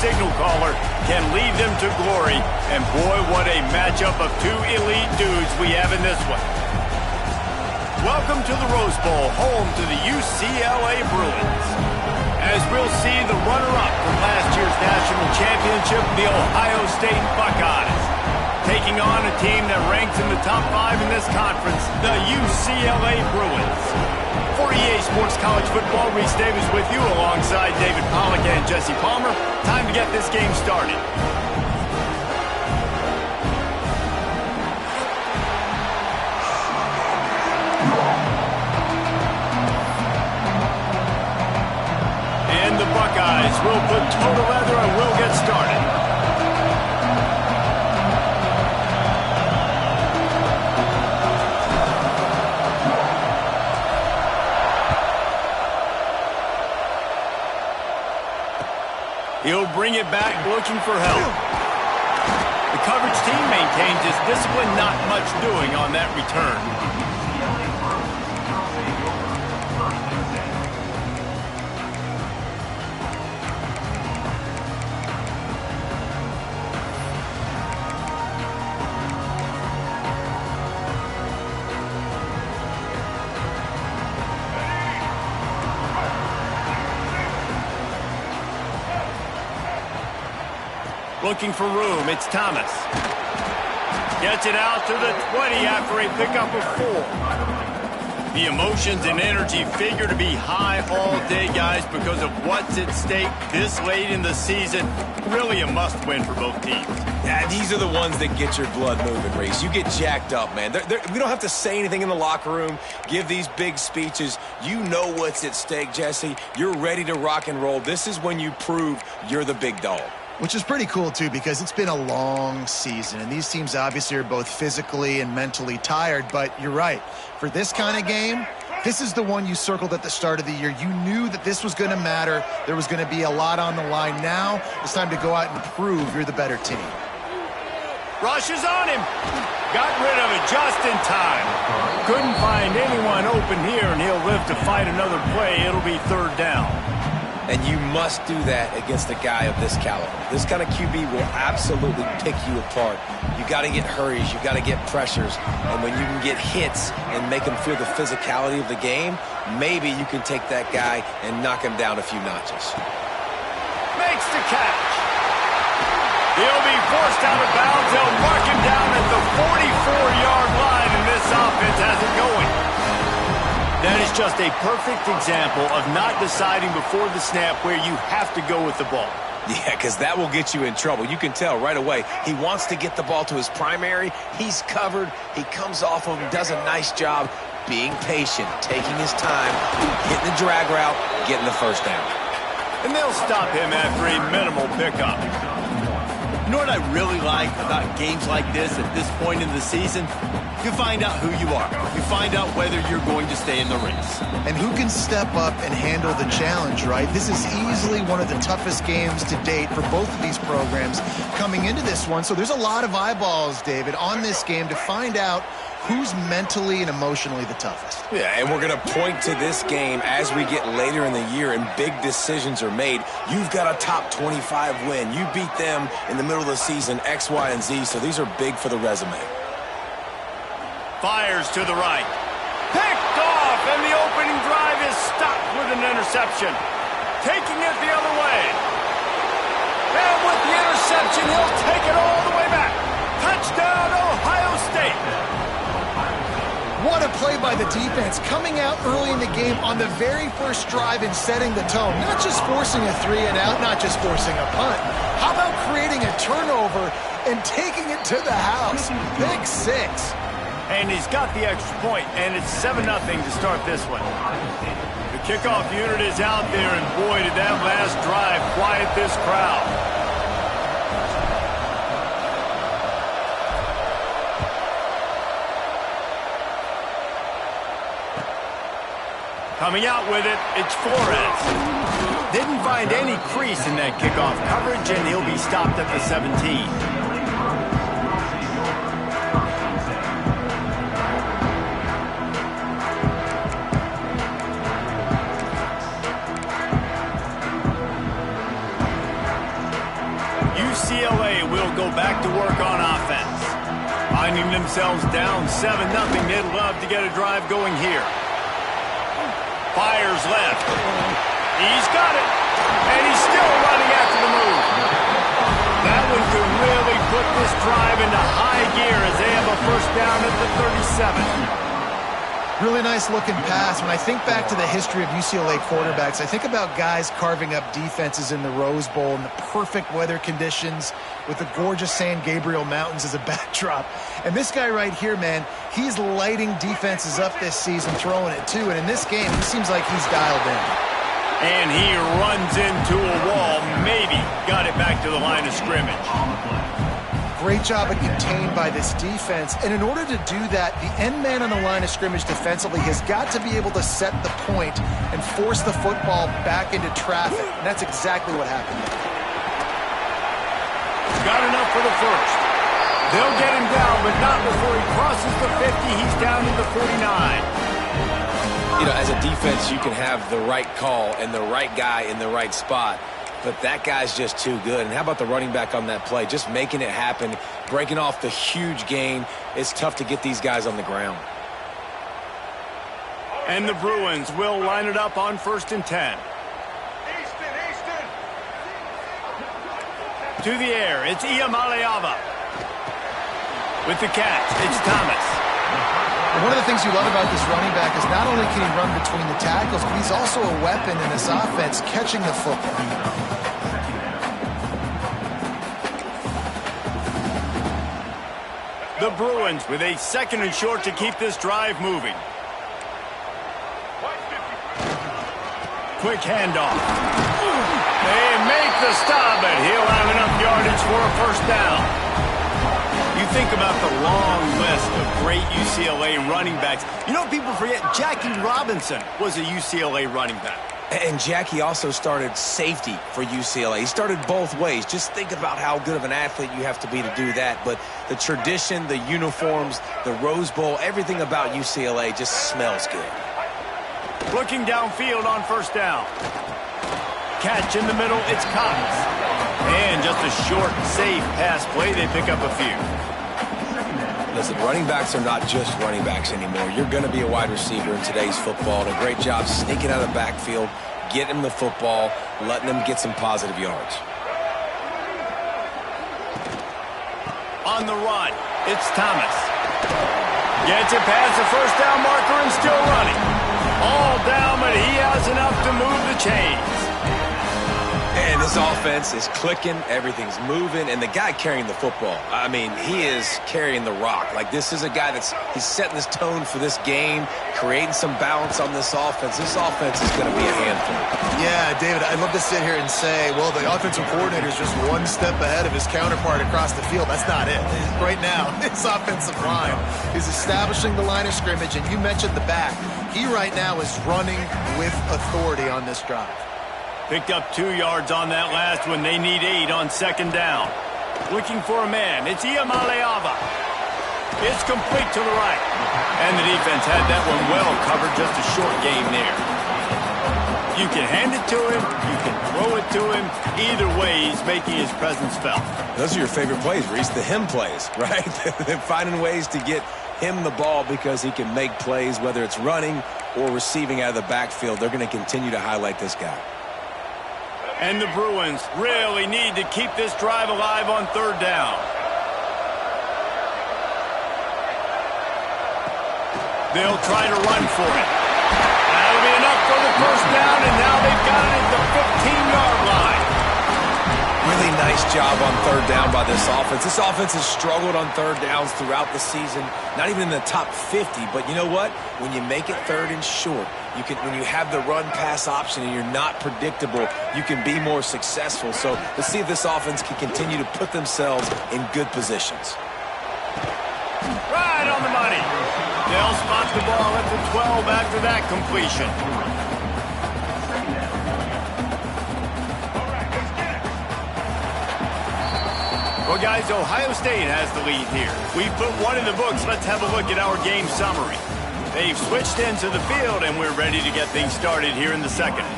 signal caller can lead them to glory. And boy, what a matchup of two elite dudes we have in this one. Welcome to the Rose Bowl, home to the UCLA Bruins. As we'll see the runner-up from last year's national championship, the Ohio State Buckeyes, taking on a team that ranks in the top 5 in this conference, the UCLA Bruins. For EA Sports College Football, Reese Davis with you alongside David Pollack and Jesse Palmer. Time to get this game started. And the Buckeyes will put toe to leather and will get started. He'll bring it back looking for help. The coverage team maintains his discipline, not much doing on that return. Looking for room, it's Thomas. Gets it out to the 20 after a pickup of 4. The emotions and energy figure to be high all day, guys, because of what's at stake this late in the season. Really a must-win for both teams. Yeah, these are the ones that get your blood moving, Reese. You get jacked up, man. We don't have to say anything in the locker room, give these big speeches. You know what's at stake, Jesse. You're ready to rock and roll. This is when you prove you're the big dog. Which is pretty cool, too, because it's been a long season, and these teams obviously are both physically and mentally tired, but you're right. For this kind of game, this is the one you circled at the start of the year. You knew that this was going to matter. There was going to be a lot on the line. Now it's time to go out and prove you're the better team. Rush is on him. Got rid of it just in time. Couldn't find anyone open here, and he'll live to fight another play. It'll be 3rd down. And you must do that against a guy of this caliber. This kind of QB will absolutely pick you apart. You got to get hurries. You got to get pressures. And when you can get hits and make him feel the physicality of the game, maybe you can take that guy and knock him down a few notches. Makes the catch. He'll be forced out of bounds. They'll mark him down at the 44-yard line, and this offense has it going. That is just a perfect example of not deciding before the snap where you have to go with the ball. Yeah, because that will get you in trouble. You can tell right away. He wants to get the ball to his primary. He's covered. He comes off of him, does a nice job being patient, taking his time, hitting the drag route, getting the 1st down. And they'll stop him after a minimal pickup. You know what I really like about games like this at this point in the season? You find out who you are. You find out whether you're going to stay in the race. And who can step up and handle the challenge, right? This is easily one of the toughest games to date for both of these programs coming into this one. So there's a lot of eyeballs, David, on this game to find out who's mentally and emotionally the toughest. Yeah, and we're going to point to this game as we get later in the year and big decisions are made. You've got a top 25 win. You beat them in the middle of the season, X, Y, and Z, so these are big for the resume. Fires to the right. Picked off, and the opening drive is stopped with an interception. Taking it the other way. And with the interception, he'll take it all the way back. Touchdown, Ohio State. What a play by the defense, coming out early in the game on the very first drive and setting the tone. Not just forcing a 3-and-out, not just forcing a punt. How about creating a turnover and taking it to the house? Pick 6. And he's got the extra point, and it's 7-0 to start this one. The kickoff unit is out there, and boy, did that last drive quiet this crowd. Coming out with it, it's Flores. Didn't find any crease in that kickoff coverage, and he'll be stopped at the 17. UCLA will go back to work on offense. Finding themselves down 7-0, they'd love to get a drive going here. Fires left. He's got it. And he's still running after the move. That one could really put this drive into high gear as they have a first down at the 37. Really nice looking pass. When I think back to the history of UCLA quarterbacks, I think about guys carving up defenses in the Rose Bowl in the perfect weather conditions with the gorgeous San Gabriel Mountains as a backdrop. And this guy right here, man, he's lighting defenses up this season, throwing it too. And in this game, he seems like he's dialed in. And he runs into a wall, maybe got it back to the line of scrimmage. Great job of contained by this defense. And in order to do that, the end man on the line of scrimmage defensively has got to be able to set the point and force the football back into traffic. And that's exactly what happened. Got enough for the first. They'll get him down, but not before he crosses the 50. He's down to the 49. You know, as a defense, you can have the right call and the right guy in the right spot. But that guy's just too good. And how about the running back on that play? Just making it happen, breaking off the huge gain. It's tough to get these guys on the ground. And the Bruins will line it up on 1st and 10. To the air, it's Iamaleava. With the catch, it's Thomas. One of the things you love about this running back is not only can he run between the tackles, but he's also a weapon in this offense, catching the football. The Bruins with a 2nd and short to keep this drive moving. Quick handoff. They make the stop, but he'll have enough yardage for a first down. You think about the long list of great UCLA running backs. You know, people forget Jackie Robinson was a UCLA running back. And Jackie also started safety for UCLA. He started both ways. Just think about how good of an athlete you have to be to do that. But the tradition, the uniforms, the Rose Bowl, everything about UCLA just smells good. Looking downfield on first down. Catch in the middle, it's Cox. And just a short, safe pass play, they pick up a few. Listen, running backs are not just running backs anymore. You're going to be a wide receiver in today's football. And a great job sneaking out of the backfield, getting him the football, letting him get some positive yards. On the run, it's Thomas. Gets it past the first down marker and still running. All down, but he has enough to move the chains. And this offense is clicking, everything's moving, and the guy carrying the football, I mean, he is carrying the rock. Like, this is a guy he's setting this tone for this game, creating some balance on this offense. This offense is going to be a handful. Yeah, David, I'd love to sit here and say, well, the offensive coordinator is just one step ahead of his counterpart across the field. That's not it. Right now, his offensive line is establishing the line of scrimmage, and you mentioned the back. He right now is running with authority on this drive. Picked up 2 yards on that last one. They need 8 on 2nd down. Looking for a man. It's Iamaleava. It's complete to the right. And the defense had that one well covered. Just a short game there. You can hand it to him. You can throw it to him. Either way, he's making his presence felt. Those are your favorite plays, Reese, the him plays, right? They're finding ways to get him the ball because he can make plays, whether it's running or receiving out of the backfield. They're going to continue to highlight this guy. And the Bruins really need to keep this drive alive on 3rd down. They'll try to run for it. That'll be enough for the first down, and now they've got it at the 15-yard line. Really nice job on 3rd down by this offense. This offense has struggled on 3rd downs throughout the season, not even in the top 50. But you know what? When you make it 3rd and short, when you have the run-pass option and you're not predictable, you can be more successful. So let's see if this offense can continue to put themselves in good positions. Right on the money. They'll spot the ball at the 12 after that completion. Well, guys, Ohio State has the lead here. We put one in the books. Let's have a look at our game summary. They've switched into the field, and we're ready to get things started here in the 2nd.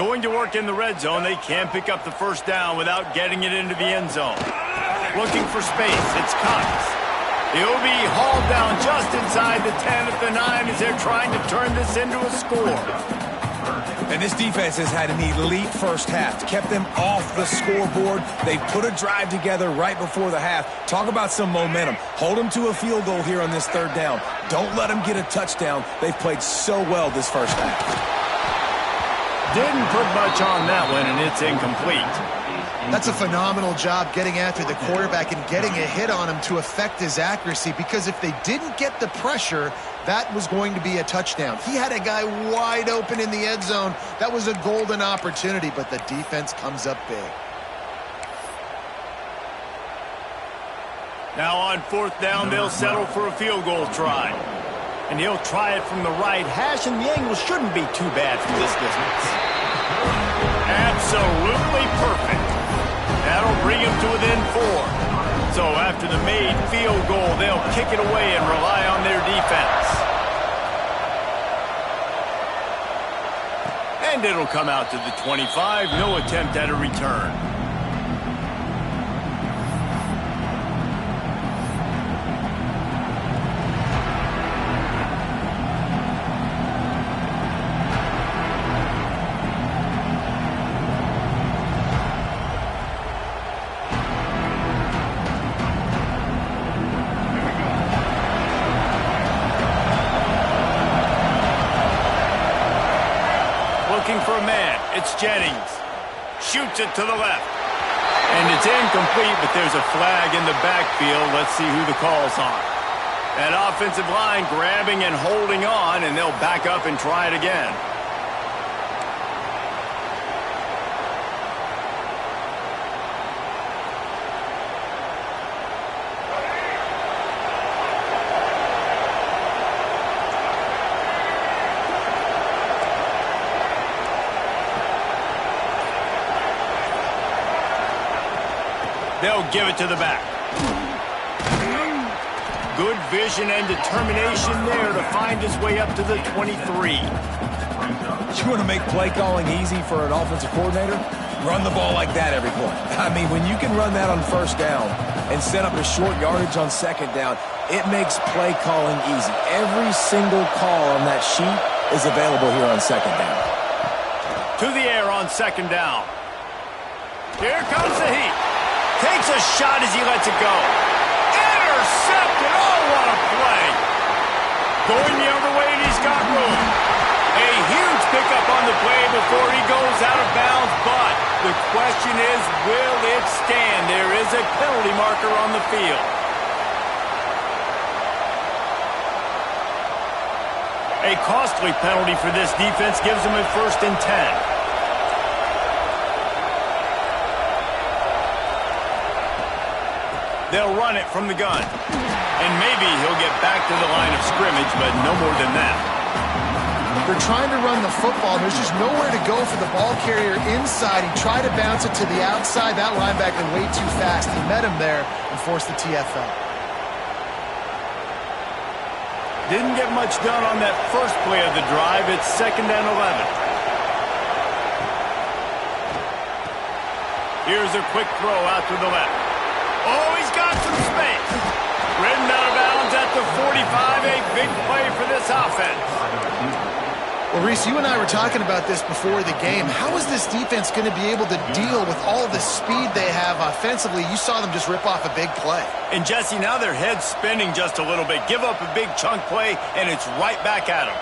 Going to work in the red zone, they can't pick up the first down without getting it into the end zone. Looking for space, it's Cox. He'll be hauled down just inside the 10 at the 9 as they're trying to turn this into a score. And this defense has had an elite first half. Kept them off the scoreboard. They put a drive together right before the half. Talk about some momentum. Hold them to a field goal here on this third down. Don't let them get a touchdown. They've played so well this first half. Didn't put much on that one, and it's incomplete. That's a phenomenal job getting after the quarterback and getting a hit on him to affect his accuracy, because if they didn't get the pressure, that was going to be a touchdown. He had a guy wide open in the end zone. That was a golden opportunity, but the defense comes up big. Now on fourth down, they'll settle for a field goal try. And he'll try it from the right hash, and the angle shouldn't be too bad from this distance. Absolutely perfect. That'll bring him to within 4. So after the made field goal, they'll kick it away and rely on their defense. And it'll come out to the 25. No attempt at a return. For a man, it's Jennings. Shoots it to the left. And it's incomplete, but there's a flag in the backfield. Let's see who the call's on. That offensive line grabbing and holding on, and they'll back up and try it again. They'll give it to the back. Good vision and determination there to find his way up to the 23. You want to make play calling easy for an offensive coordinator? Run the ball like that every play. I mean, when you can run that on first down and set up a short yardage on second down, it makes play calling easy. Every single call on that sheet is available here on second down. To the air on second down. Here comes the heat. Takes a shot as he lets it go. Intercepted. Oh, what a play. Going the other way, and he's got room. A huge pickup on the play before he goes out of bounds, but the question is, will it stand? There is a penalty marker on the field. A costly penalty for this defense gives them a 1st and 10. They'll run it from the gun. And maybe he'll get back to the line of scrimmage, but no more than that. They're trying to run the football. There's just nowhere to go for the ball carrier inside. He tried to bounce it to the outside. That linebacker way too fast. He met him there and forced the TFL. Didn't get much done on that first play of the drive. It's 2nd and 11. Here's a quick throw out to the left. Oh, he's got some space. Ridden out of bounds at the 45. A big play for this offense. Well, Reese, you and I were talking about this before the game. How is this defense going to be able to deal with all the speed they have offensively? You saw them just rip off a big play. And, Jesse, now their head's spinning just a little bit. Give up a big chunk play, and it's right back at them.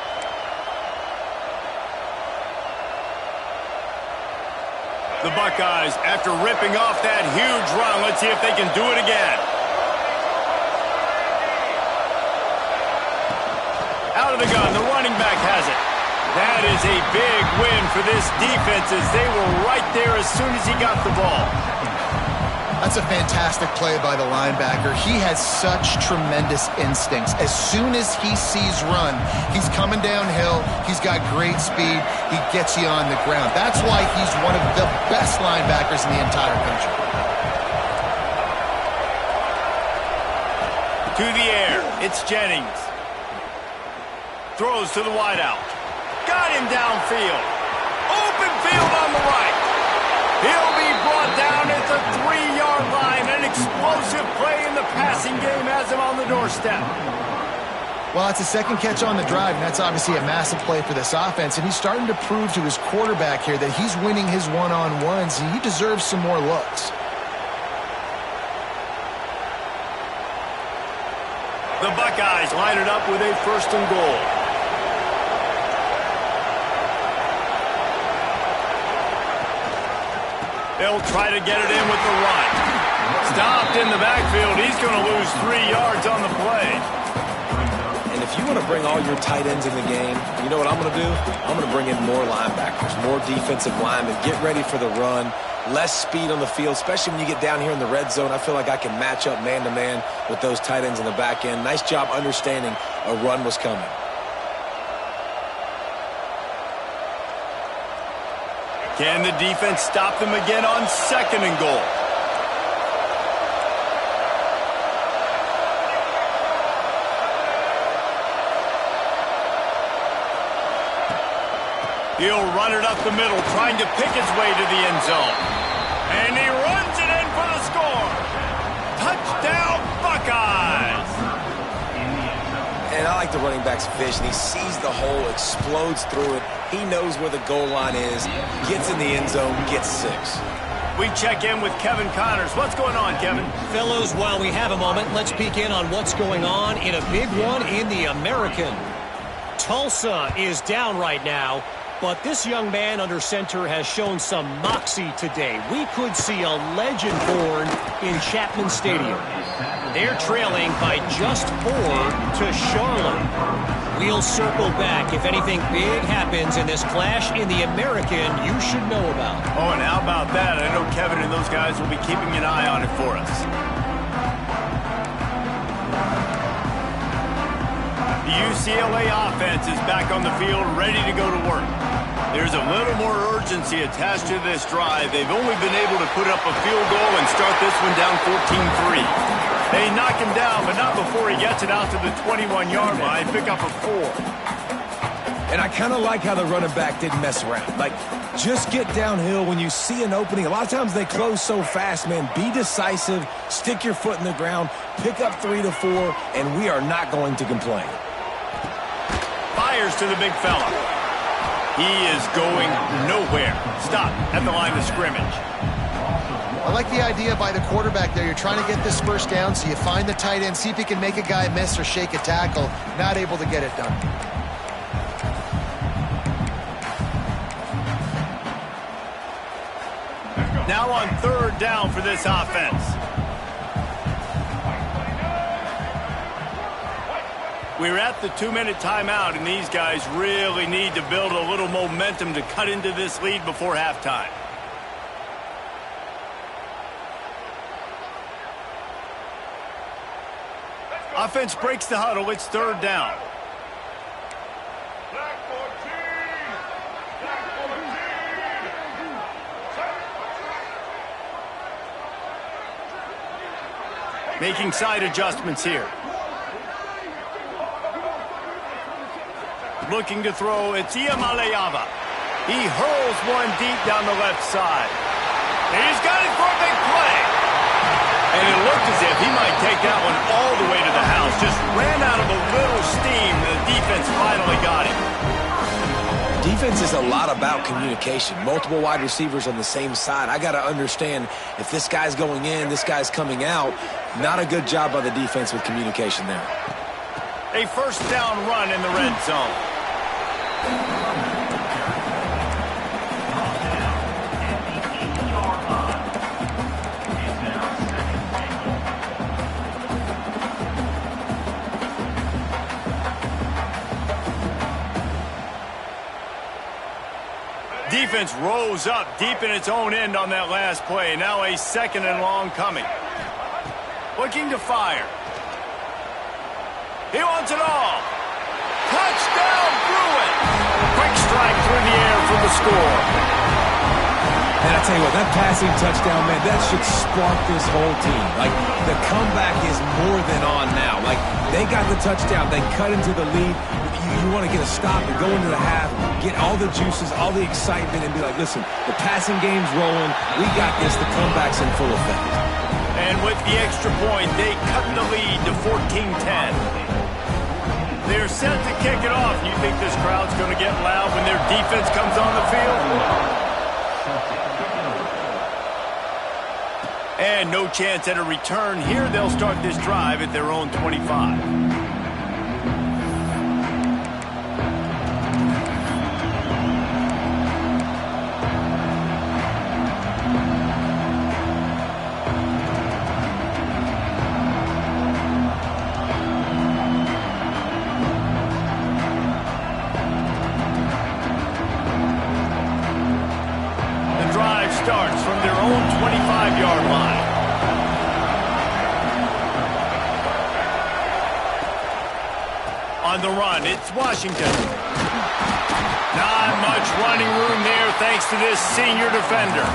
The Buckeyes, after ripping off that huge run, let's see if they can do it again. Out of the gun, the running back has it. That is a big win for this defense as they were right there as soon as he got the ball. That's a fantastic play by the linebacker. He has such tremendous instincts. As soon as he sees run, he's coming downhill. He's got great speed. He gets you on the ground. That's why he's one of the best linebackers in the entire country. To the air, it's Jennings. Throws to the wideout. Got him downfield. Open field the right. He'll be brought down at the 3-yard line. An explosive play in the passing game has him on the doorstep. Well, it's a second catch on the drive, and that's obviously a massive play for this offense. And he's starting to prove to his quarterback here that he's winning his one-on-ones, and he deserves some more looks. The Buckeyes line it up with a 1st and goal. They'll try to get it in with the run. Stopped in the backfield. He's going to lose 3 yards on the play. And if you want to bring all your tight ends in the game, you know what I'm going to do? I'm going to bring in more linebackers, more defensive linemen, get ready for the run, less speed on the field, especially when you get down here in the red zone. I feel like I can match up man-to-man with those tight ends in the back end. Nice job understanding a run was coming. Can the defense stop them again on 2nd and goal? He'll run it up the middle, trying to pick his way to the end zone. And he runs it in for the score. Touchdown, Buckeyes! And I like the running back's vision. He sees the hole, explodes through it. He knows where the goal line is, gets in the end zone, gets 6. We check in with Kevin Connors. What's going on, Kevin? Fellows, while we have a moment, let's peek in on what's going on in a big one in the American. Tulsa is down right now, but this young man under center has shown some moxie today. We could see a legend born in Chapman Stadium. They're trailing by just 4 to Charlotte. We'll circle back if anything big happens in this clash in the American you should know about. Oh, and how about that? I know Kevin and those guys will be keeping an eye on it for us. The UCLA offense is back on the field, ready to go to work. There's a little more urgency attached to this drive. They've only been able to put up a field goal and start this one down 14-3. They knock him down, but not before he gets it out to the 21-yard line. Pick up a 4. And I kind of like how the running back didn't mess around. Like, just get downhill when you see an opening. A lot of times they close so fast, man. Be decisive, stick your foot in the ground, pick up 3 to 4, and we are not going to complain. Fires to the big fella. He is going nowhere. Stop at the line of scrimmage. I like the idea by the quarterback there. You're trying to get this first down, so you find the tight end, see if he can make a guy miss or shake a tackle. Not able to get it done. Now on 3rd down for this offense. We're at the 2-minute timeout, and these guys really need to build a little momentum to cut into this lead before halftime. Offense breaks the huddle. It's 3rd down. Making side adjustments here. Looking to throw, it's Iamaleava. He hurls one deep down the left side. And he's got it for a big play. And it looked as if he might take that one all the way to the house. Just ran out of a little steam. The defense finally got him. Defense is a lot about communication. Multiple wide receivers on the same side. I got to understand if this guy's going in, this guy's coming out. Not a good job by the defense with communication there. A 1st down run in the red zone. Defense rose up deep in its own end on that last play. Now a 2nd and long coming. Looking to fire. He wants it all. Touchdown, Bruin! Quick strike through the air for the score. And I tell you what, that passing touchdown, man, that should spark this whole team. Like, the comeback is more than on now. Like, they got the touchdown. They cut into the lead. You want to get a stop and go into the half, get all the juices, all the excitement, and be like, listen, the passing game's rolling. We got this. The comeback's in full effect. And with the extra point, they cut the lead to 14-10. They're set to kick it off. You think this crowd's going to get loud when their defense comes on the field? And no chance at a return here. They'll start this drive at their own 25. Starts from their own 25-yard line. On the run, it's Washington. Not much running room there thanks to this senior defender.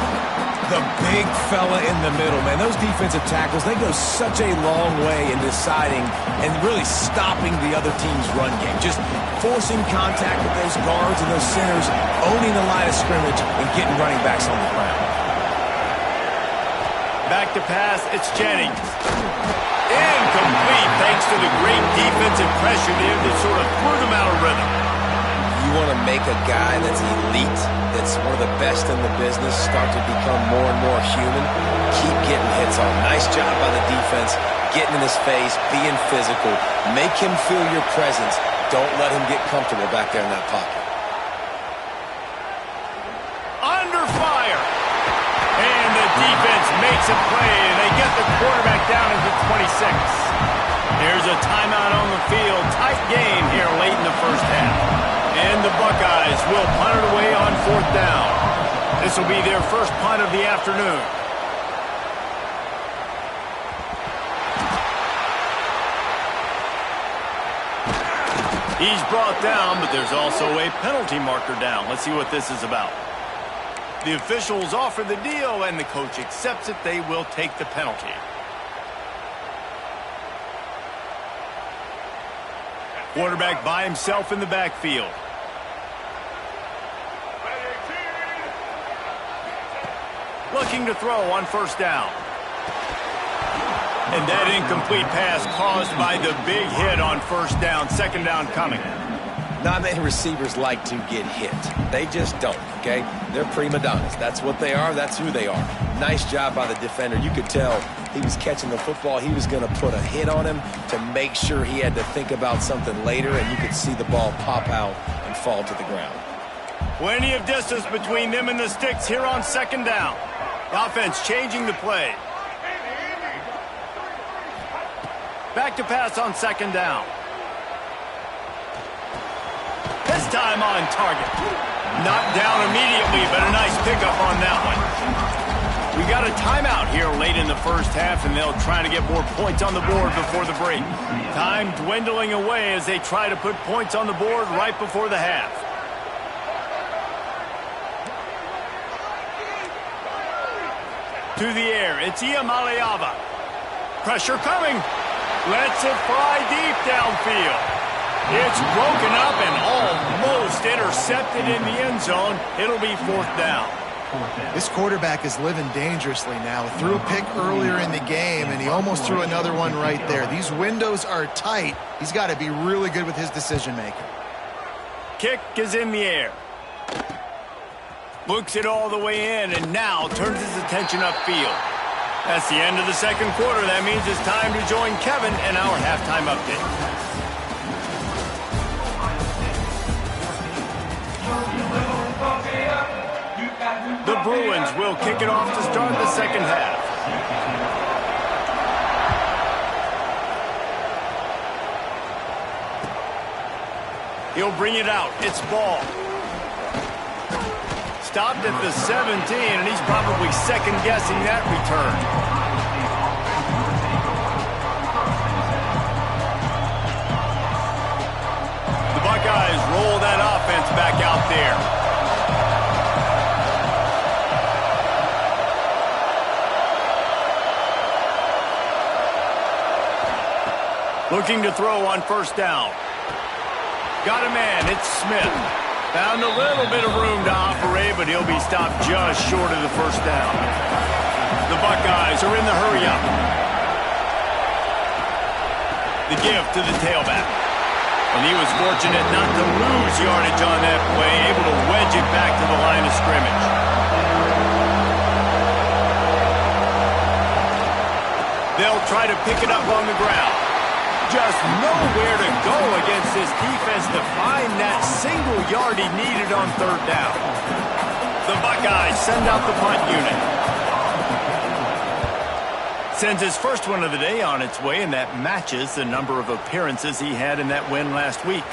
The big fella in the middle, man. Those defensive tackles, they go such a long way in deciding and really stopping the other team's run game. Just forcing contact with those guards and those centers, owning the line of scrimmage, and getting running backs on the ground. Back to pass, it's Jennings. Incomplete thanks to the great defensive pressure there that sort of threw them out of rhythm. You want to make a guy that's elite, that's one of the best in the business, start to become more and more human, keep getting hits on. Nice job by the defense, getting in his face, being physical. Make him feel your presence. Don't let him get comfortable back there in that pocket. Under fire. And the defense makes a play, and they get the quarterback down into 26. There's a timeout on the field. Tight game here late in the first half. And the Buckeyes will punt it away on 4th down. This will be their first punt of the afternoon. He's brought down, but there's also a penalty marker down. Let's see what this is about. The officials offer the deal, and the coach accepts it. They will take the penalty. Quarterback by himself in the backfield. Looking to throw on 1st down. And that incomplete pass caused by the big hit on 1st down. 2nd down coming. Not many receivers like to get hit. They just don't, okay? They're prima donnas. That's what they are. That's who they are. Nice job by the defender. You could tell he was catching the football. He was going to put a hit on him to make sure he had to think about something later, and you could see the ball pop out and fall to the ground. Plenty of distance between them and the sticks here on 2nd down. The offense changing the play. Back to pass on 2nd down. This time on target. Knocked down immediately, but a nice pickup on that one. We got a timeout here late in the first half, and they'll try to get more points on the board before the break. Time dwindling away as they try to put points on the board right before the half. To the air, it's Iamaleava. Pressure coming. Lets it fly deep downfield. It's broken up and almost intercepted in the end zone. It'll be 4th down. This quarterback is living dangerously now. Threw a pick earlier in the game, and he almost threw another one right there. These windows are tight. He's got to be really good with his decision-making. Kick is in the air. Looks it all the way in, and now turns his attention upfield. That's the end of the 2nd quarter. That means it's time to join Kevin in our halftime update. The Bruins will kick it off to start the 2nd half. He'll bring it out. It's Ball. Stopped at the 17, and he's probably second-guessing that return. The Buckeyes roll that offense back out there. Looking to throw on first down. Got a man, it's Smith. Found a little bit of room to operate, but he'll be stopped just short of the first down. The Buckeyes are in the hurry-up. The give to the tailback. And he was fortunate not to lose yardage on that play, able to wedge it back to the line of scrimmage. They'll try to pick it up on the ground. Just nowhere to go against this defense to find that single yard he needed on third down. The Buckeyes send out the punt unit. Sends his first one of the day on its way, and that matches the number of appearances he had in that win last week.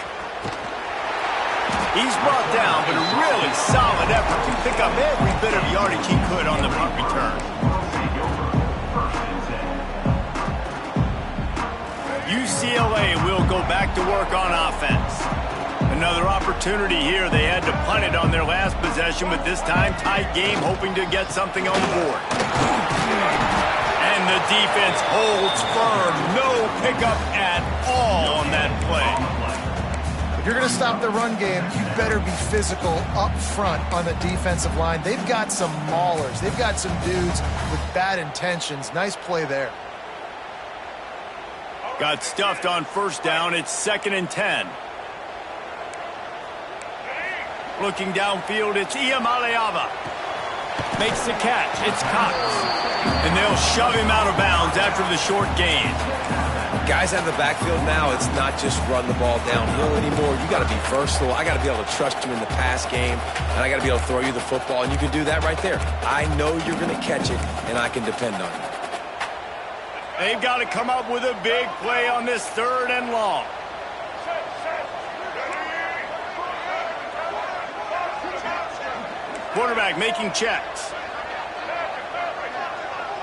He's brought down, but a really solid effort to pick up every bit of yardage he could on the punt return. UCLA will go back to work on offense. Another opportunity here. They had to punt it on their last possession, but this time tight game, hoping to get something on the board. And the defense holds firm. No pickup at all on that play. If you're going to stop the run game, you better be physical up front on the defensive line. They've got some maulers. They've got some dudes with bad intentions. Nice play there. Got stuffed on first down. It's 2nd and 10. Looking downfield, it's Iamaleava. Makes the catch. It's Cox. And they'll shove him out of bounds after the short gain. Guys out of the backfield now, it's not just run the ball downhill anymore. You got to be versatile. I got to be able to trust you in the pass game, and I got to be able to throw you the football, and you can do that right there. I know you're going to catch it, and I can depend on you. They've got to come up with a big play on this 3rd and long. Quarterback making checks.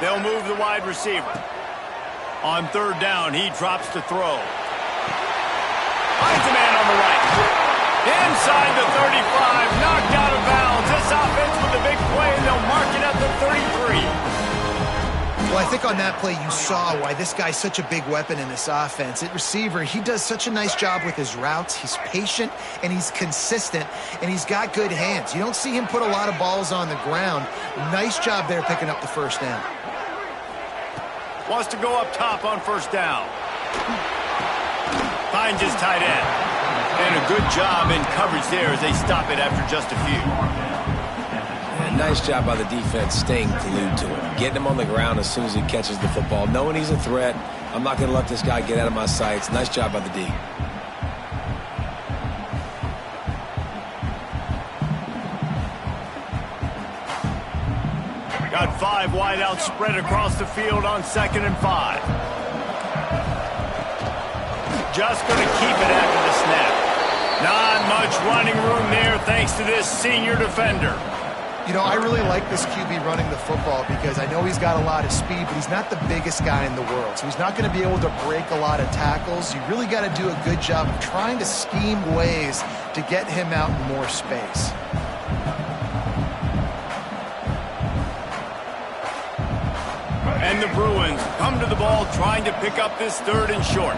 They'll move the wide receiver. On 3rd down, he drops to throw. Finds a man on the right. Inside the 35, knocked out of bounds. This offense with a big play, and they'll mark it at the 33. Well, I think on that play you saw why this guy's such a big weapon in this offense. At receiver, he does such a nice job with his routes. He's patient, and he's consistent, and he's got good hands. You don't see him put a lot of balls on the ground. Nice job there picking up the first down. Wants to go up top on first down. Finds his tight end. And a good job in coverage there as they stop it after just a few. Nice job by the defense staying glued to him. Getting him on the ground as soon as he catches the football. Knowing he's a threat. I'm not going to let this guy get out of my sights. Nice job by the D. Got 5 wideouts spread across the field on 2nd and 5. Just going to keep it after the snap. Not much running room there thanks to this senior defender. You know, I really like this QB running the football because I know he's got a lot of speed, but he's not the biggest guy in the world. So he's not going to be able to break a lot of tackles. You really got to do a good job of trying to scheme ways to get him out in more space. And the Bruins come to the ball trying to pick up this 3rd and short.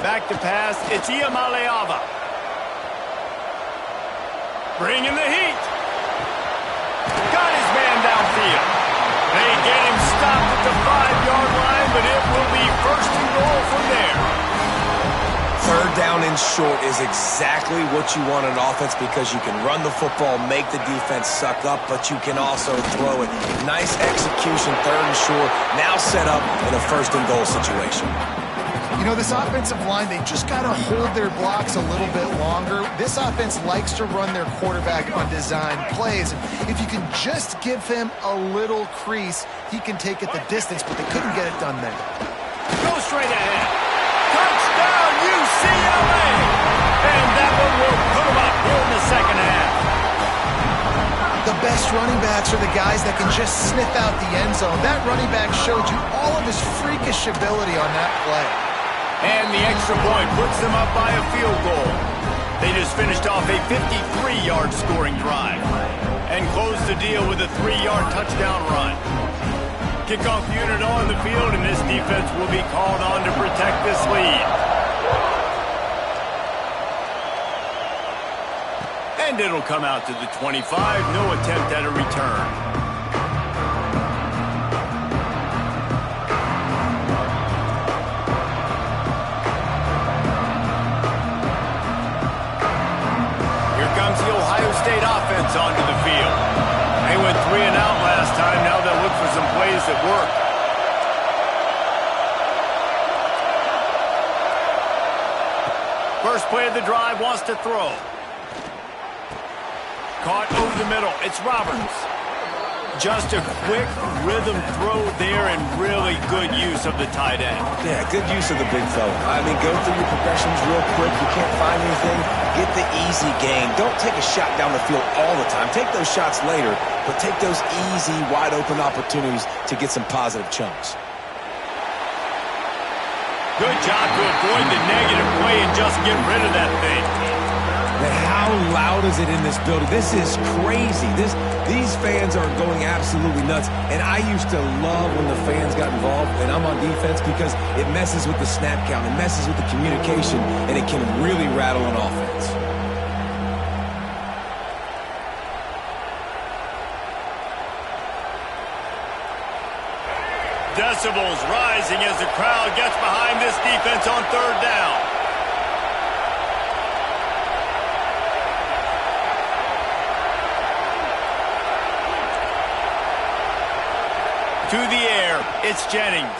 Back to pass, it's Iamaleava. Bringing the heat. Got his man downfield. They get him stopped at the 5-yard line, but it will be 1st and goal from there. 3rd down and short is exactly what you want in offense because you can run the football, make the defense suck up, but you can also throw it. Nice execution, 3rd and short, now set up in a 1st and goal situation. You know, this offensive line, they just got to hold their blocks a little bit longer. This offense likes to run their quarterback on design plays. If you can just give him a little crease, he can take it the distance, but they couldn't get it done there. Go straight ahead. Touchdown, UCLA! And that one will put them up here in the 2nd half. The best running backs are the guys that can just sniff out the end zone. That running back showed you all of his freakish ability on that play. And the extra point puts them up by a field goal. They just finished off a 53-yard scoring drive and closed the deal with a 3-yard touchdown run. Kickoff unit on the field, and this defense will be called on to protect this lead. And it'll come out to the 25. No attempt at a return. The Ohio State offense onto the field. They went 3 and out last time. Now they'll look for some plays that work. First play of the drive, wants to throw. Caught over the middle. It's Roberts. Just a quick rhythm throw there and really good use of the tight end. Yeah, good use of the big fella. I mean, go through your progressions real quick. You can't find anything. Get the easy gain. Don't take a shot down the field all the time. Take those shots later, but take those easy, wide-open opportunities to get some positive chunks. Good job to avoid the negative play and just get rid of that thing. Man, how loud is it in this building? This is crazy. These fans are going absolutely nuts. And I used to love when the fans got involved, and I'm on defense because it messes with the snap count, it messes with the communication, and it can really rattle an offense. Decibels rising as the crowd gets behind this defense on 3rd down. To the air, it's Jennings.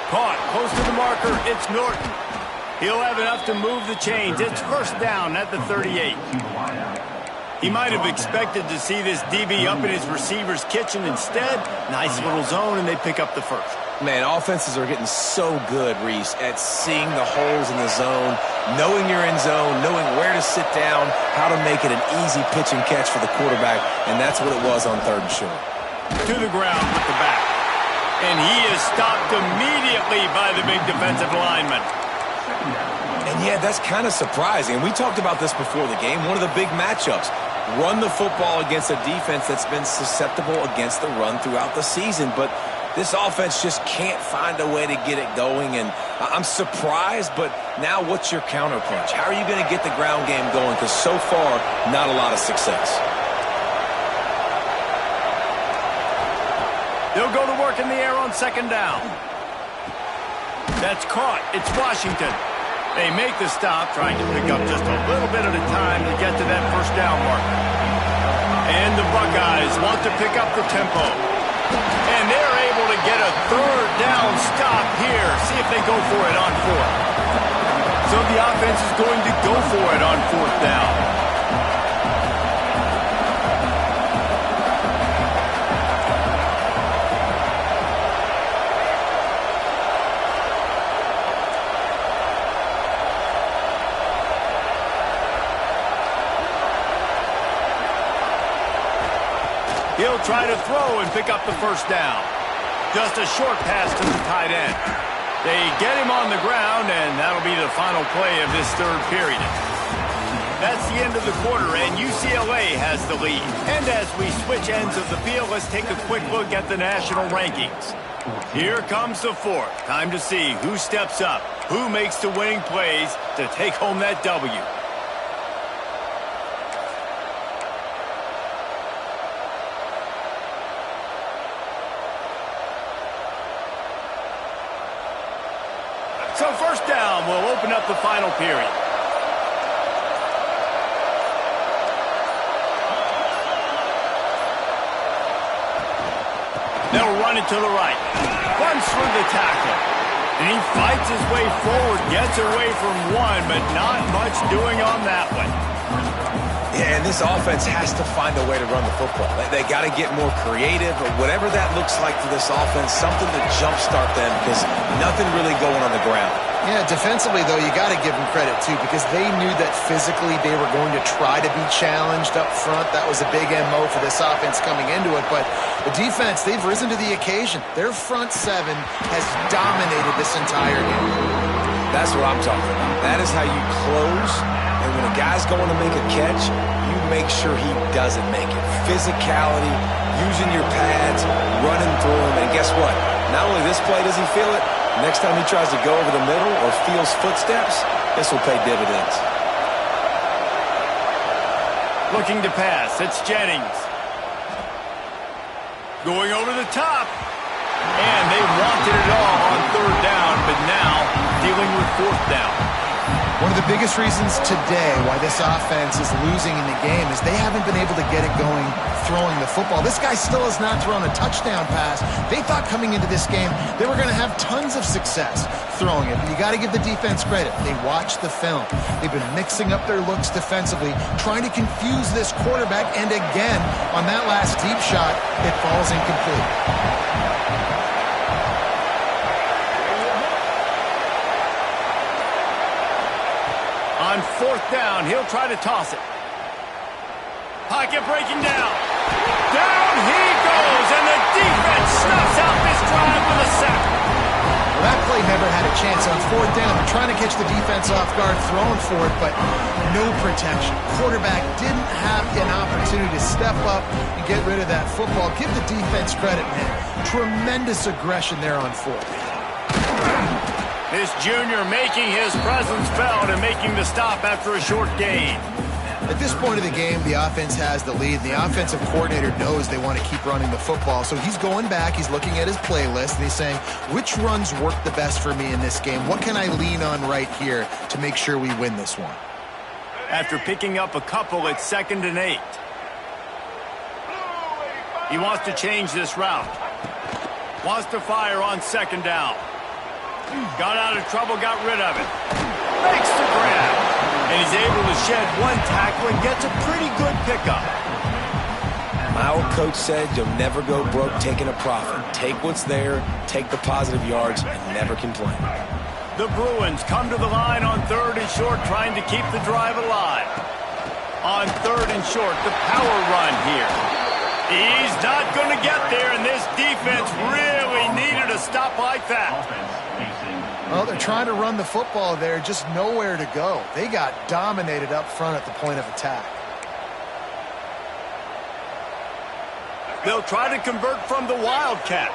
Caught, close to the marker, it's Norton. He'll have enough to move the chains. It's 1st down at the 38. He might have expected to see this DB up in his receiver's kitchen. Instead, nice little zone, and they pick up the first. Man, offenses are getting so good, Reese, at seeing the holes in the zone, knowing you're in zone, knowing where to sit down, how to make it an easy pitch and catch for the quarterback, and that's what it was on 3rd and short. To the ground with the back. And he is stopped immediately by the big defensive lineman. And yeah, that's kind of surprising. We talked about this before the game. One of the big matchups. Run the football against a defense that's been susceptible against the run throughout the season. But this offense just can't find a way to get it going. And I'm surprised, but now what's your counterpunch? How are you going to get the ground game going? Because so far, not a lot of success. They'll go to work in the air on 2nd down. That's caught. It's Washington. They make the stop, trying to pick up just a little bit at a time to get to that 1st down mark. And the Buckeyes want to pick up the tempo. And they're able to get a 3rd down stop here. See if they go for it on 4th. So the offense is going to go for it on 4th down. He'll try to throw and pick up the 1st down. Just a short pass to the tight end. They get him on the ground, and that'll be the final play of this 3rd period. That's the end of the quarter, and UCLA has the lead. And as we switch ends of the field, let's take a quick look at the national rankings. Here comes the 4th. Time to see who steps up, who makes the winning plays to take home that W. So 1st down will open up the final period. They'll run it to the right. Runs through the tackle. And he fights his way forward, gets away from one, but not much doing on that one. Yeah, and this offense has to find a way to run the football. They got to get more creative, or whatever that looks like for this offense, something to jumpstart them, because nothing really going on the ground. Yeah, defensively, though, you got to give them credit, too, because they knew that physically they were going to try to be challenged up front. That was a big MO for this offense coming into it. But the defense, they've risen to the occasion. Their front 7 has dominated this entire game. That's what I'm talking about. That is how you close. And when a guy's going to make a catch, you make sure he doesn't make it. Physicality, using your pads, running through them, and guess what? Not only this play does he feel it, next time he tries to go over the middle or feels footsteps, this will pay dividends. Looking to pass, it's Jennings. Going over the top. And they wanted it all on third down, but now dealing with fourth down. One of the biggest reasons today why this offense is losing in the game is they haven't been able to get it going throwing the football. This guy still has not thrown a touchdown pass. They thought coming into this game they were going to have tons of success throwing it. But you got to give the defense credit. They watched the film. They've been mixing up their looks defensively, trying to confuse this quarterback. And again, on that last deep shot, it falls incomplete. On fourth down, he'll try to toss it. Pocket breaking down. Down he goes, and the defense snuffs out this drive with a sack. Well, that play never had a chance on fourth down. They're trying to catch the defense off guard, throwing for it, but no protection. Quarterback didn't have an opportunity to step up and get rid of that football. Give the defense credit, man. Tremendous aggression there on fourth. This junior making his presence felt and making the stop after a short gain. At this point of the game, the offense has the lead. The offensive coordinator knows they want to keep running the football. So he's going back, he's looking at his playlist, and he's saying, which runs work the best for me in this game? What can I lean on right here to make sure we win this one? After picking up a couple, it's 2nd and 8. He wants to change this route. Wants to fire on 2nd down. Got out of trouble, got rid of it. Makes the grab. And he's able to shed one tackle and gets a pretty good pickup. My old coach said you'll never go broke taking a profit. Take what's there, take the positive yards, and never complain. The Bruins come to the line on 3rd and short, trying to keep the drive alive. On 3rd and short, the power run here. He's not going to get there, and this defense really needed a stop like that. Well, they're trying to run the football there, just nowhere to go. They got dominated up front at the point of attack. They'll try to convert from the Wildcat.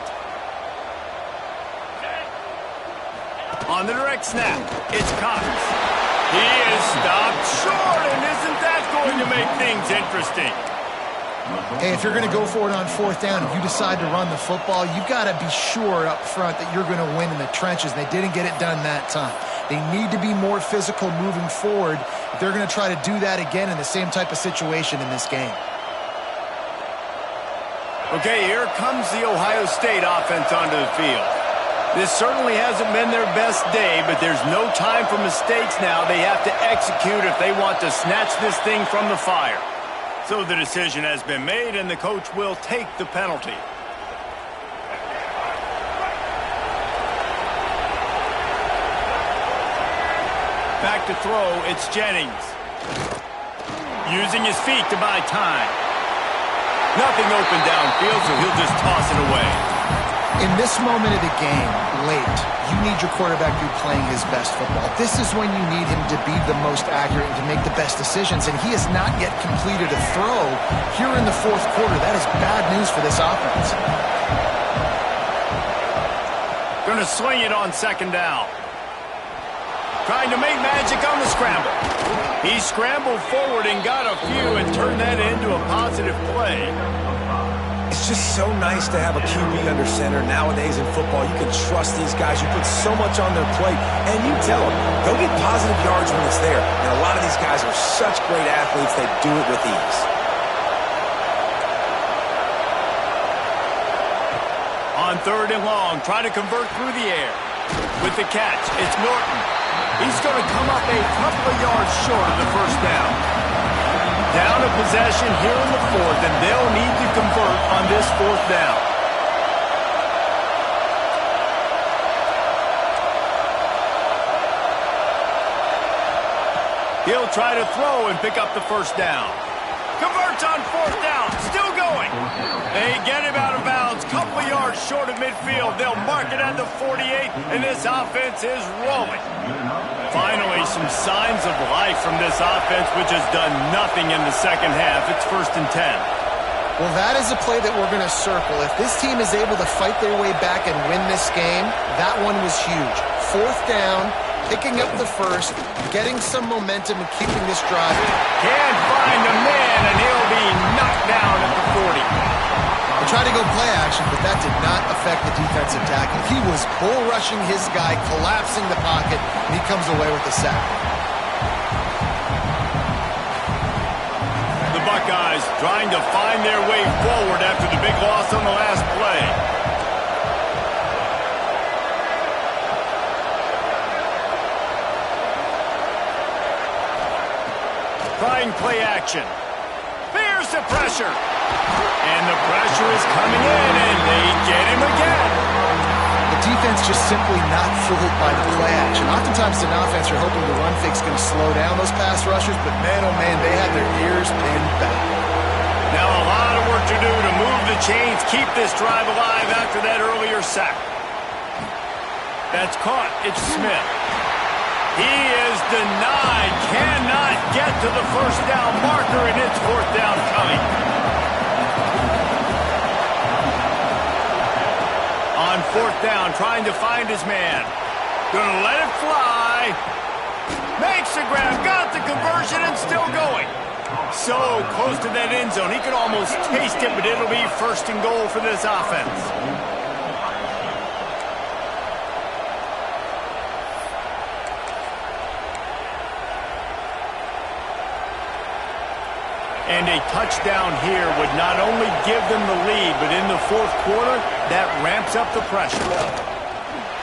On the direct snap, it's Cox. He is stopped short, and isn't that going to make things interesting? Hey, if you're going to go for it on 4th down, if you decide to run the football, you've got to be sure up front that you're going to win in the trenches. They didn't get it done that time. They need to be more physical moving forward if they're going to try to do that again in the same type of situation in this game. Okay, here comes the Ohio State offense onto the field. This certainly hasn't been their best day, but there's no time for mistakes now. They have to execute if they want to snatch this thing from the fire. So the decision has been made, and the coach will take the penalty. Back to throw, it's Jennings. Using his feet to buy time. Nothing open downfield, so he'll just toss it away. In this moment of the game, late, you need your quarterback to be playing his best football. This is when you need him to be the most accurate and to make the best decisions, and he has not yet completed a throw here in the 4th quarter. That is bad news for this offense. Going to swing it on 2nd down. Trying to make magic on the scramble. He scrambled forward and got a few and turned that into a positive play. It's just so nice to have a QB under center nowadays in football. You can trust these guys. You put so much on their plate, and you tell them, go get positive yards when it's there. And a lot of these guys are such great athletes, they do it with ease. On 3rd and long, trying to convert through the air. With the catch, it's Norton. He's going to come up a couple of yards short of the 1st down. Down a possession here in the 4th, and they'll need to convert on this 4th down. He'll try to throw and pick up the 1st down. Converts on fourth down. Still going. They get him out of bounds. Couple of yards short of midfield. They'll mark it at the 48, and this offense is rolling. Finally, some signs of life from this offense, which has done nothing in the second half. It's 1st and 10. Well, that is a play that we're going to circle. If this team is able to fight their way back and win this game, that one was huge. 4th down, picking up the first, getting some momentum and keeping this drive. Can't find a man, and he'll be knocked down at the 40. They tried to go play action, but that did not affect the defensive tackle. He was bull rushing his guy, collapsing the pocket, and he comes away with the sack. The Buckeyes trying to find their way forward after the big loss on the last play. Trying play action. There's the pressure. And the pressure is coming in, and they get him again. The defense just simply not fooled by the play action. Oftentimes in offense, you're hoping the run fake's going to slow down those pass rushers, but man, oh man, they had their ears pinned back. Now a lot of work to do to move the chains, keep this drive alive after that earlier sack. That's caught. It's Smith. He is denied. Cannot get to the 1st down marker, and it's 4th down coming. On 4th down, trying to find his man. Gonna let it fly. Makes the grab, got the conversion, and still going. So close to that end zone. He could almost taste it, but it'll be 1st and goal for this offense. And a touchdown here would not only give them the lead, but in the 4th quarter, that ramps up the pressure.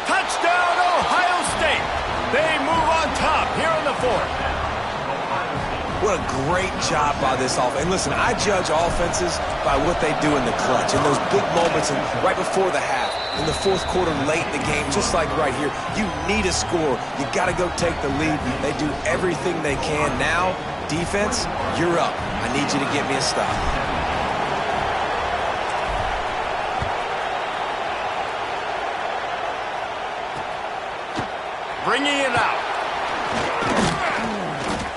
Touchdown, Ohio State! They move on top here in the 4th. What a great job by this offense. And listen, I judge offenses by what they do in the clutch, in those big moments and right before the half, in the 4th quarter, late in the game, just like right here. You need a score. You got to go take the lead. They do everything they can. Now, defense, you're up. I need you to get me a stop. Bringing it out.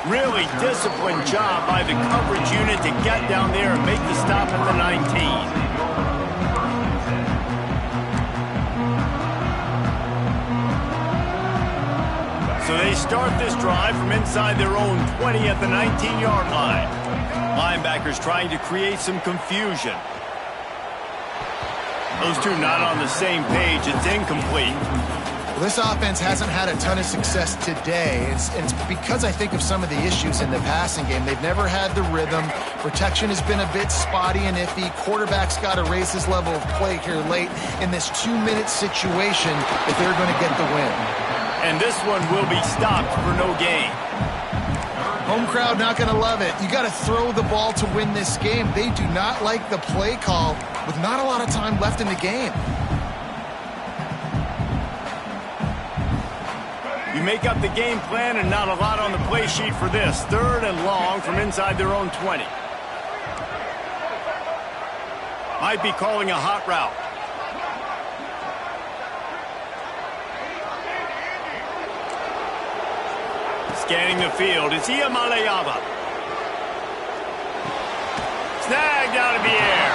Really disciplined job by the coverage unit to get down there and make the stop at the 19. So they start this drive from inside their own 20 at the 19-yard line. Linebackers trying to create some confusion. Those two not on the same page. It's incomplete. Well, this offense hasn't had a ton of success today. It's because I think of some of the issues in the passing game. They've never had the rhythm. Protection has been a bit spotty and iffy. Quarterback's got to raise his level of play here late in this 2-minute situation if they're going to get the win. And this one will be stopped for no gain. Home crowd not going to love it. You got to throw the ball to win this game. They do not like the play call with not a lot of time left in the game. You make up the game plan and not a lot on the play sheet for this. 3rd and long from inside their own 20. Might be calling a hot route. Scanning the field, it's Iamaleava. Snagged out of the air.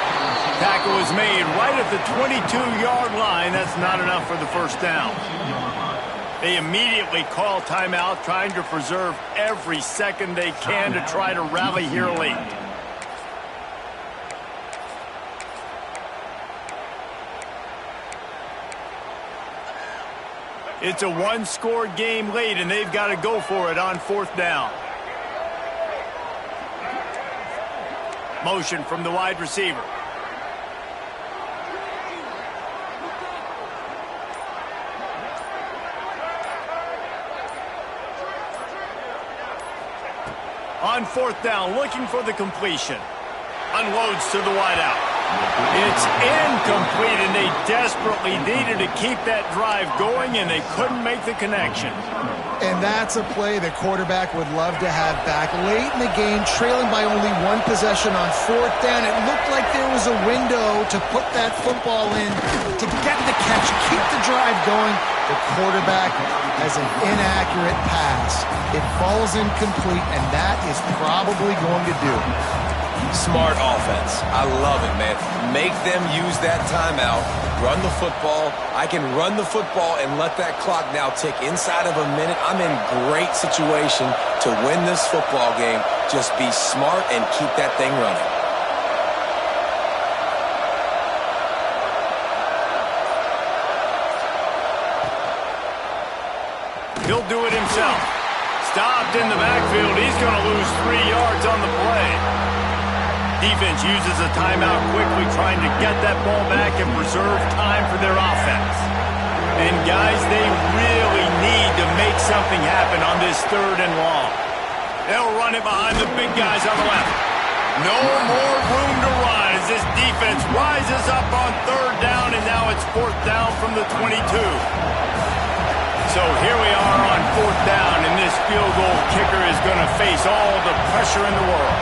Tackle is made right at the 22-yard line. That's not enough for the 1st down. They immediately call timeout, trying to preserve every second they can to try to rally here late. It's a one-score game late, and they've got to go for it on 4th down. Motion from the wide receiver. On 4th down, looking for the completion. Unloads to the wideout. It's incomplete, and they desperately needed to keep that drive going, and they couldn't make the connection. And that's a play the quarterback would love to have back. Late in the game, trailing by only one possession on fourth down, it looked like there was a window to put that football in, to get the catch, keep the drive going. The quarterback has an inaccurate pass. It falls incomplete, and that is probably going to do it. Smart offense. I love it, man. Make them use that timeout. Run the football. I can run the football and let that clock now tick inside of a minute. I'm in great situation to win this football game. Just be smart and keep that thing running. He'll do it himself. Stopped in the backfield. He's going to lose 3 yards on the play. Defense uses a timeout quickly, trying to get that ball back and preserve time for their offense. And guys, they really need to make something happen on this 3rd and long. They'll run it behind the big guys on the left. No more room to run as this defense rises up on 3rd down, and now it's 4th down from the 22. So here we are on 4th down, and this field goal kicker is going to face all the pressure in the world.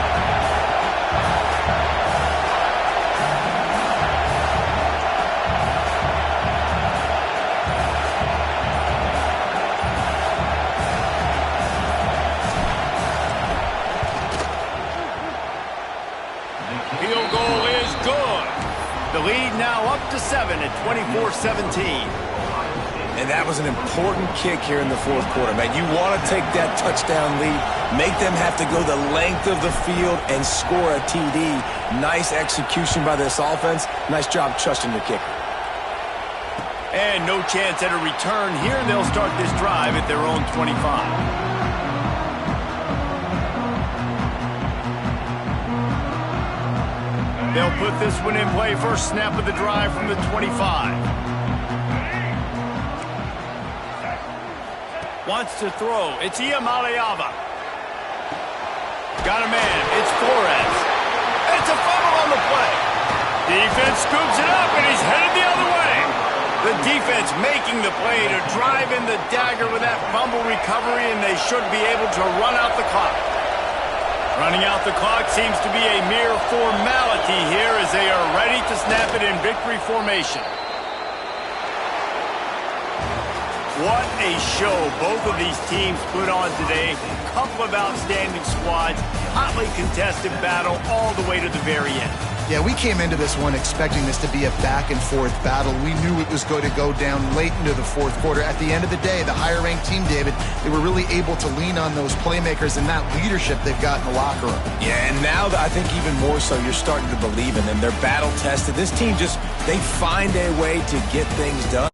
Field goal is good. The lead now up to 7 at 24-17. And that was an important kick here in the 4th quarter, man. You want to take that touchdown lead, make them have to go the length of the field and score a TD. Nice execution by this offense. Nice job trusting your kicker. And no chance at a return here. They'll start this drive at their own 25. They'll put this one in play. First snap of the drive from the 25. Wants to throw. It's Iamaleava. Got a man. It's Flores. It's a fumble on the play. Defense scoops it up, and he's headed the other way. The defense making the play to drive in the dagger with that fumble recovery, and they should be able to run out the clock. Running out the clock seems to be a mere formality here as they are ready to snap it in victory formation. What a show both of these teams put on today. A couple of outstanding squads, hotly contested battle all the way to the very end. Yeah, we came into this one expecting this to be a back-and-forth battle. We knew it was going to go down late into the 4th quarter. At the end of the day, the higher-ranked team, David, they were really able to lean on those playmakers and that leadership they've got in the locker room. Yeah, and now I think even more so, you're starting to believe in them. They're battle-tested. This team just, they find a way to get things done.